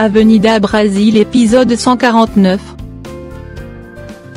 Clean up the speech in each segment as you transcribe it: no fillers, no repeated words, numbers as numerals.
Avenida Brasil épisode 149.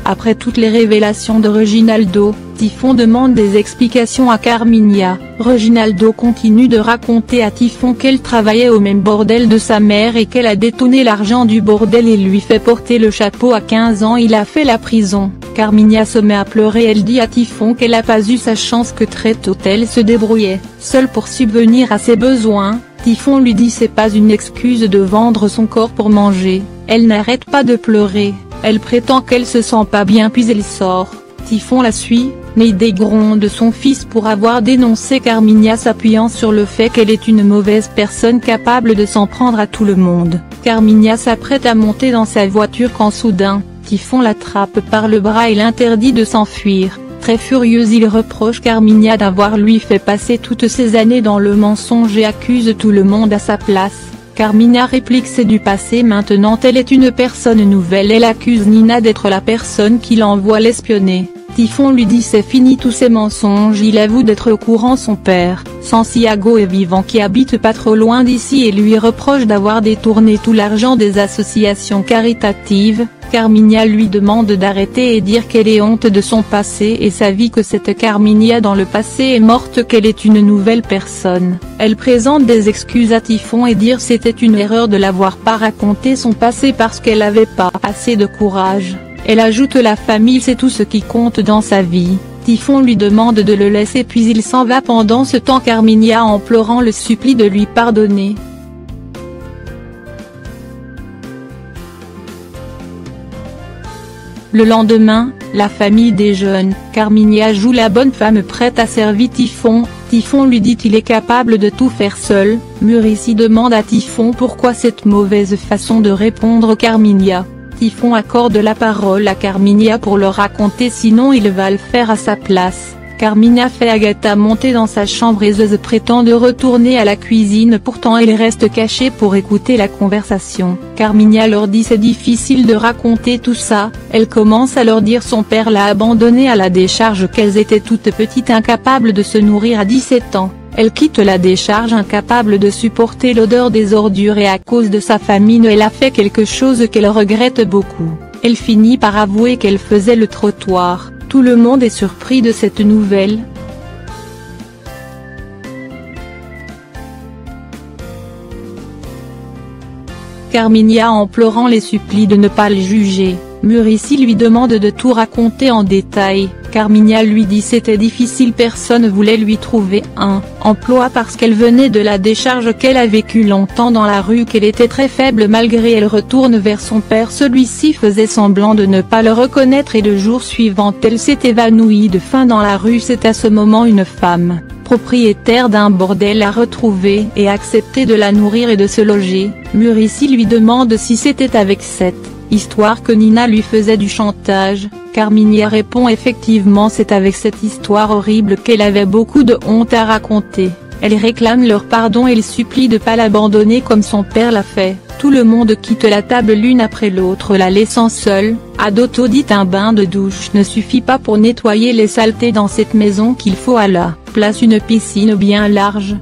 Après toutes les révélations de Reginaldo, Typhon demande des explications à Carminha. Reginaldo continue de raconter à Typhon qu'elle travaillait au même bordel de sa mère et qu'elle a détourné l'argent du bordel et lui fait porter le chapeau. À 15 ans il a fait la prison. Carminha se met à pleurer. Elle dit à Typhon qu'elle n'a pas eu sa chance, que très tôt elle se débrouillait seule pour subvenir à ses besoins. Typhon lui dit c'est pas une excuse de vendre son corps pour manger. Elle n'arrête pas de pleurer, elle prétend qu'elle se sent pas bien puis elle sort. Typhon la suit, mais dégronde de son fils pour avoir dénoncé Carminha, s'appuyant sur le fait qu'elle est une mauvaise personne capable de s'en prendre à tout le monde. Carminha s'apprête à monter dans sa voiture quand soudain, Typhon l'attrape par le bras et l'interdit de s'enfuir. Très furieuse, il reproche Carminha d'avoir lui fait passer toutes ces années dans le mensonge et accuse tout le monde à sa place. Carminha réplique c'est du passé, maintenant elle est une personne nouvelle. Elle accuse Nina d'être la personne qui l'envoie l'espionner. Typhon lui dit c'est fini tous ces mensonges. Il avoue d'être au courant. Son père, Santiago est vivant, qui habite pas trop loin d'ici, et lui reproche d'avoir détourné tout l'argent des associations caritatives. Carminha lui demande d'arrêter et dire qu'elle ait honte de son passé et sa vie, que cette Carminha dans le passé est morte, qu'elle est une nouvelle personne. Elle présente des excuses à Typhon et dire c'était une erreur de l'avoir pas raconté son passé parce qu'elle avait pas assez de courage. Elle ajoute la famille c'est tout ce qui compte dans sa vie. Typhon lui demande de le laisser puis il s'en va. Pendant ce temps Carminha en pleurant le supplie de lui pardonner. Le lendemain, la famille déjeune. Carminha joue la bonne femme prête à servir Typhon. Typhon lui dit qu'il est capable de tout faire seul. Muricy demande à Typhon pourquoi cette mauvaise façon de répondre. Carminha. Typhon accorde la parole à Carminha pour le raconter, sinon il va le faire à sa place. Carminha fait Agatha monter dans sa chambre et Zeus prétend de retourner à la cuisine, pourtant elle reste cachée pour écouter la conversation. Carminha leur dit c'est difficile de raconter tout ça. Elle commence à leur dire son père l'a abandonnée à la décharge, qu'elles étaient toutes petites, incapables de se nourrir à 17 ans. Elle quitte la décharge incapable de supporter l'odeur des ordures et à cause de sa famine elle a fait quelque chose qu'elle regrette beaucoup. Elle finit par avouer qu'elle faisait le trottoir. Tout le monde est surpris de cette nouvelle. Carminha en pleurant les supplie de ne pas le juger. Muricy lui demande de tout raconter en détail. Carminha lui dit c'était difficile, personne voulait lui trouver un emploi parce qu'elle venait de la décharge, qu'elle a vécu longtemps dans la rue, qu'elle était très faible malgré. Elle retourne vers son père, celui-ci faisait semblant de ne pas le reconnaître et le jour suivant elle s'est évanouie de faim dans la rue. C'est à ce moment une femme, propriétaire d'un bordel, a retrouvé et accepté de la nourrir et de se loger. Muricy lui demande si c'était avec cette histoire que Nina lui faisait du chantage. Carminha répond effectivement c'est avec cette histoire horrible qu'elle avait beaucoup de honte à raconter. Elle réclame leur pardon et les supplie de pas l'abandonner comme son père l'a fait. Tout le monde quitte la table l'une après l'autre, la laissant seule. Adoto dit un bain de douche ne suffit pas pour nettoyer les saletés dans cette maison, qu'il faut à la place une piscine bien large.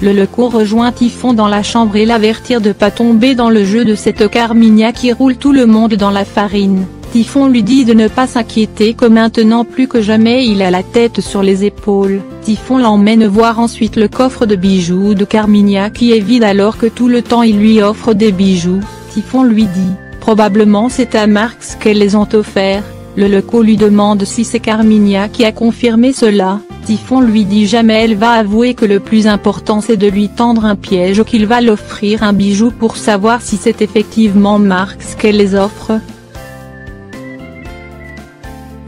Le Leco rejoint Typhon dans la chambre et l'avertir de pas tomber dans le jeu de cette Carminha qui roule tout le monde dans la farine. Typhon lui dit de ne pas s'inquiéter, que maintenant plus que jamais il a la tête sur les épaules. Typhon l'emmène voir ensuite le coffre de bijoux de Carminha qui est vide alors que tout le temps il lui offre des bijoux. Typhon lui dit, probablement c'est à Marx qu'elles les ont offerts. Le Leco lui demande si c'est Carminha qui a confirmé cela. Typhon lui dit jamais. Elle va avouer que le plus important c'est de lui tendre un piège, qu'il va l'offrir un bijou pour savoir si c'est effectivement Marx qu'elle les offre.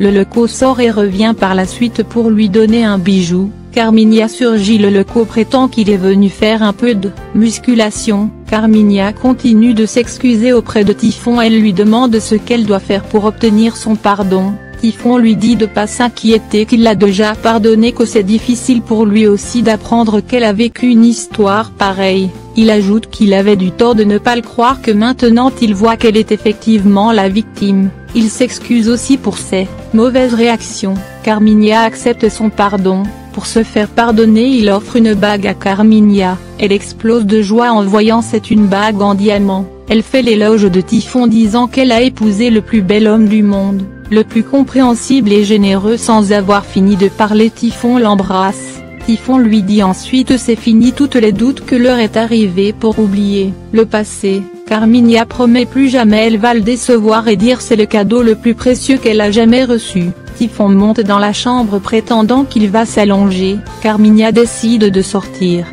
Le Leco sort et revient par la suite pour lui donner un bijou. Carminha surgit. Le Leco prétend qu'il est venu faire un peu de musculation. Carminha continue de s'excuser auprès de Typhon. Elle lui demande ce qu'elle doit faire pour obtenir son pardon. Typhon lui dit de pas s'inquiéter, qu'il l'a déjà pardonné, que c'est difficile pour lui aussi d'apprendre qu'elle a vécu une histoire pareille. Il ajoute qu'il avait du tort de ne pas le croire, que maintenant il voit qu'elle est effectivement la victime. Il s'excuse aussi pour ses mauvaises réactions. Carminha accepte son pardon. Pour se faire pardonner, il offre une bague à Carmigna. Elle explose de joie en voyant une bague en diamant. Elle fait l'éloge de Typhon disant qu'elle a épousé le plus bel homme du monde, le plus compréhensible et généreux. Sans avoir fini de parler, Typhon l'embrasse. Typhon lui dit ensuite c'est fini toutes les doutes, que l'heure est arrivée pour oublier le passé. Carmigna promet plus jamais elle va le décevoir et dire c'est le cadeau le plus précieux qu'elle a jamais reçu. Typhon monte dans la chambre prétendant qu'il va s'allonger. Carmigna décide de sortir.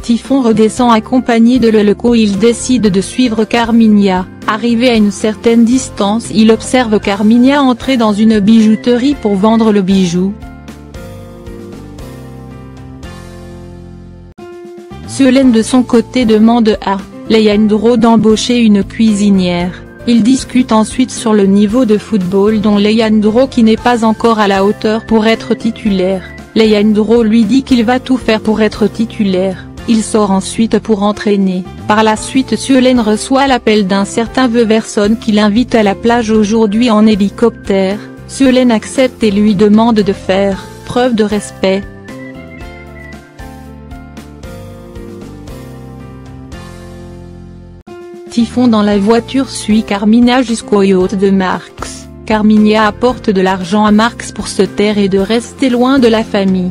Typhon redescend accompagné de Leleko. Il décide de suivre Carmigna. Arrivé à une certaine distance, il observe Carmigna entrer dans une bijouterie pour vendre le bijou. Suelen de son côté demande à Leandro d'embaucher une cuisinière. Ils discutent ensuite sur le niveau de football dont Leandro qui n'est pas encore à la hauteur pour être titulaire. Leandro lui dit qu'il va tout faire pour être titulaire. Il sort ensuite pour entraîner. Par la suite Suelen reçoit l'appel d'un certain Veuverson qui l'invite à la plage aujourd'hui en hélicoptère. Suelen accepte et lui demande de faire preuve de respect. Typhon dans la voiture suit Carmigna jusqu'au yacht de Marx. Carmigna apporte de l'argent à Marx pour se taire et de rester loin de la famille.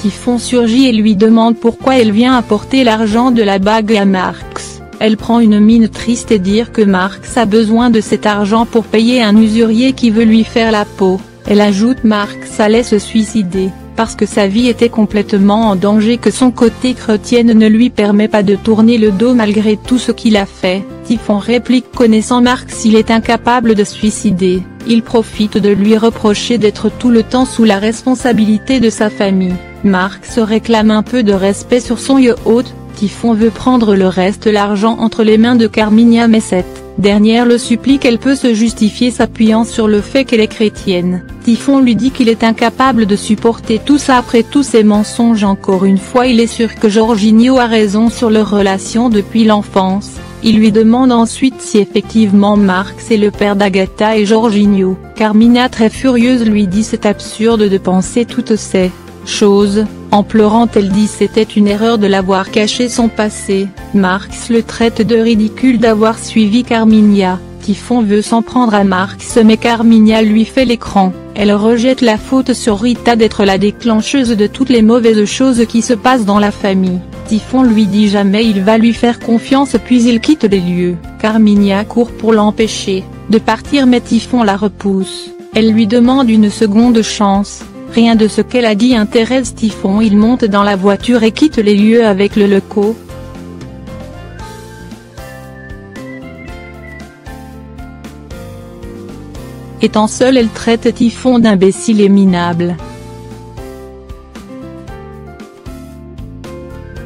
Typhon surgit et lui demande pourquoi elle vient apporter l'argent de la bague à Marx. Elle prend une mine triste et dit que Marx a besoin de cet argent pour payer un usurier qui veut lui faire la peau. Elle ajoute Marx allait se suicider, parce que sa vie était complètement en danger, que son côté chrétienne ne lui permet pas de tourner le dos malgré tout ce qu'il a fait. Typhon réplique connaissant Marx il est incapable de suicider, il profite de lui reprocher d'être tout le temps sous la responsabilité de sa famille. Marx réclame un peu de respect sur son yacht. Typhon veut prendre le reste de l'argent entre les mains de Carmigna mais cette dernière le supplie qu'elle peut se justifier s'appuyant sur le fait qu'elle est chrétienne. Typhon lui dit qu'il est incapable de supporter tout ça après tous ces mensonges. Encore une fois il est sûr que Jorginho a raison sur leur relation depuis l'enfance. Il lui demande ensuite si effectivement Marx est le père d'Agatha et Jorginho. Carmigna très furieuse lui dit c'est absurde de penser toutes ces choses. En pleurant elle dit c'était une erreur de l'avoir caché son passé. Marx le traite de ridicule d'avoir suivi Carmigna. Typhon veut s'en prendre à Marx mais Carmigna lui fait l'écran. Elle rejette la faute sur Rita d'être la déclencheuse de toutes les mauvaises choses qui se passent dans la famille. Typhon lui dit jamais il va lui faire confiance puis il quitte les lieux. Carmigna court pour l'empêcher de partir mais Typhon la repousse. Elle lui demande une seconde chance. Rien de ce qu'elle a dit intéresse Typhon. Il monte dans la voiture et quitte les lieux avec Leleko. Étant seule elle traite Typhon d'imbécile et minable.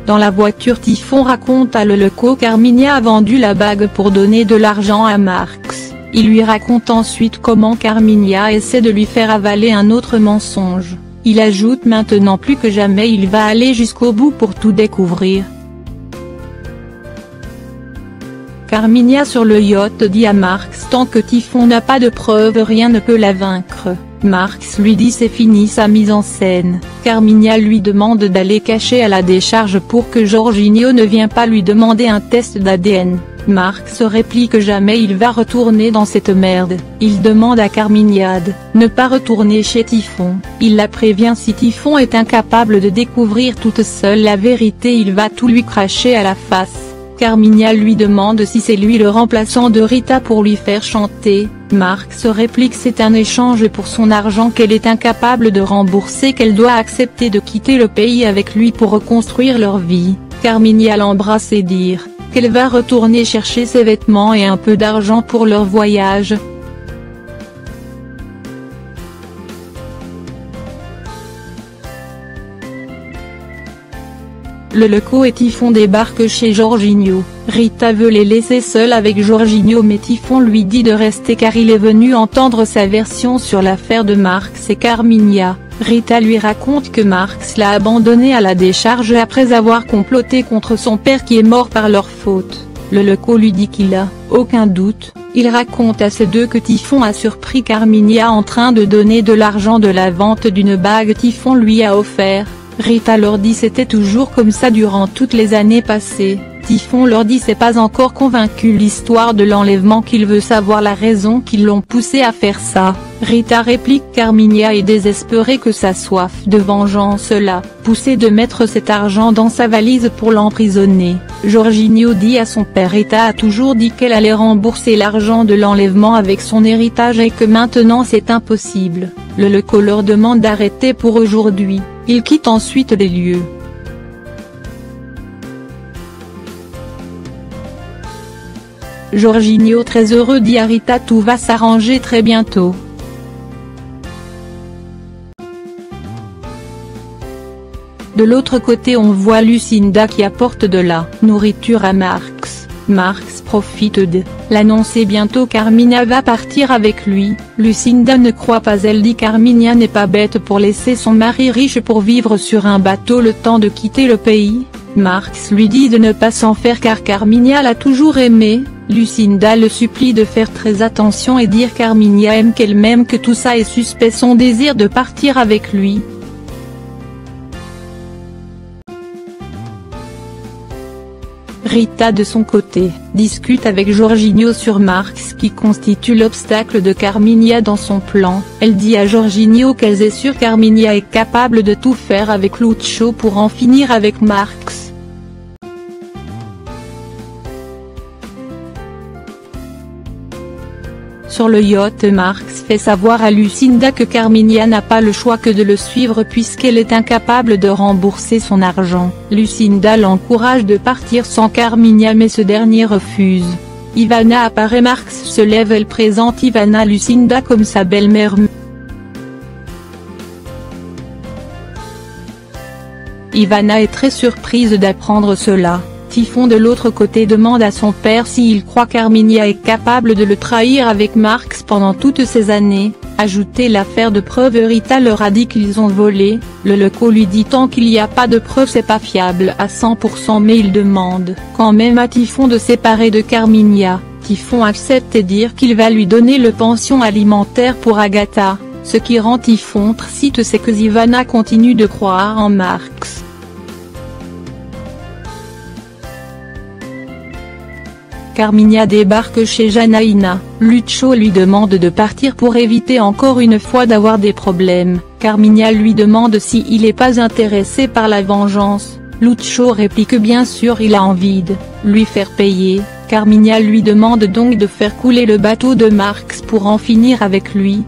Dans la voiture Typhon raconte à Leleko Carmigna a vendu la bague pour donner de l'argent à Marx. Il lui raconte ensuite comment Carmigna essaie de lui faire avaler un autre mensonge. Il ajoute maintenant plus que jamais il va aller jusqu'au bout pour tout découvrir. Carmigna sur le yacht dit à Marx tant que Typhon n'a pas de preuves rien ne peut la vaincre. Marx lui dit c'est fini sa mise en scène. Carmigna lui demande d'aller cacher à la décharge pour que Jorginho ne vienne pas lui demander un test d'ADN. Marx réplique que jamais il va retourner dans cette merde. Il demande à Carmigna de ne pas retourner chez Typhon. Il la prévient si Typhon est incapable de découvrir toute seule la vérité il va tout lui cracher à la face. Carmigna lui demande si c'est lui le remplaçant de Rita pour lui faire chanter. Marx réplique c'est un échange pour son argent qu'elle est incapable de rembourser, qu'elle doit accepter de quitter le pays avec lui pour reconstruire leur vie. Carmigna l'embrasse et dit qu'elle va retourner chercher ses vêtements et un peu d'argent pour leur voyage. Leleko et Typhon débarquent chez Jorginho. Rita veut les laisser seuls avec Jorginho mais Typhon lui dit de rester car il est venu entendre sa version sur l'affaire de Marx et Carmigna. Rita lui raconte que Marx l'a abandonnée à la décharge après avoir comploté contre son père qui est mort par leur faute. Leco lui dit qu'il a « aucun doute ». Il raconte à ces deux que Typhon a surpris Carminha en train de donner de l'argent de la vente d'une bague Typhon lui a offert. Rita leur dit c'était toujours comme ça durant toutes les années passées. Typhon leur dit c'est pas encore convaincu l'histoire de l'enlèvement qu'il veut savoir la raison qui l'ont poussé à faire ça. Rita réplique Carminha est désespérée que sa soif de vengeance l'a poussé de mettre cet argent dans sa valise pour l'emprisonner. Jorginho dit à son père Rita a toujours dit qu'elle allait rembourser l'argent de l'enlèvement avec son héritage et que maintenant c'est impossible. Leco leur demande d'arrêter pour aujourd'hui, il quitte ensuite les lieux. Jorginho très heureux dit à Rita tout va s'arranger très bientôt. De l'autre côté on voit Lucinda qui apporte de la nourriture à Marx. Marx profite de l'annoncer bientôt Carminha va partir avec lui. Lucinda ne croit pas elle dit Carminha n'est pas bête pour laisser son mari riche pour vivre sur un bateau le temps de quitter le pays. Marx lui dit de ne pas s'en faire car Carminha l'a toujours aimé. Lucinda le supplie de faire très attention et dire Carminha aime qu'elle m'aime que tout ça est suspect son désir de partir avec lui. Rita de son côté, discute avec Jorginho sur Marx qui constitue l'obstacle de Carminha dans son plan. Elle dit à Jorginho qu'elle est sûre Carminha est capable de tout faire avec Lucho pour en finir avec Marx. Sur le yacht Marx fait savoir à Lucinda que Carminha n'a pas le choix que de le suivre puisqu'elle est incapable de rembourser son argent. Lucinda l'encourage de partir sans Carminha mais ce dernier refuse. Ivana apparaît Marx se lève elle présente Ivana à Lucinda comme sa belle-mère. Ivana est très surprise d'apprendre cela. Typhon de l'autre côté demande à son père s'il croit Carminha est capable de le trahir avec Marx pendant toutes ces années. Ajoutez l'affaire de preuves Rita leur a dit qu'ils ont volé. Leco lui dit tant qu'il n'y a pas de preuves c'est pas fiable à 100% mais il demande quand même à Typhon de séparer de Carminha. Typhon accepte et dire qu'il va lui donner le pension alimentaire pour Agatha. Ce qui rend Typhon triste c'est que Ivana continue de croire en Marx. Carminha débarque chez Janaïna, Lucho lui demande de partir pour éviter encore une fois d'avoir des problèmes. Carminha lui demande si il est pas intéressé par la vengeance. Lucho réplique bien sûr il a envie de lui faire payer. Carminha lui demande donc de faire couler le bateau de Marx pour en finir avec lui.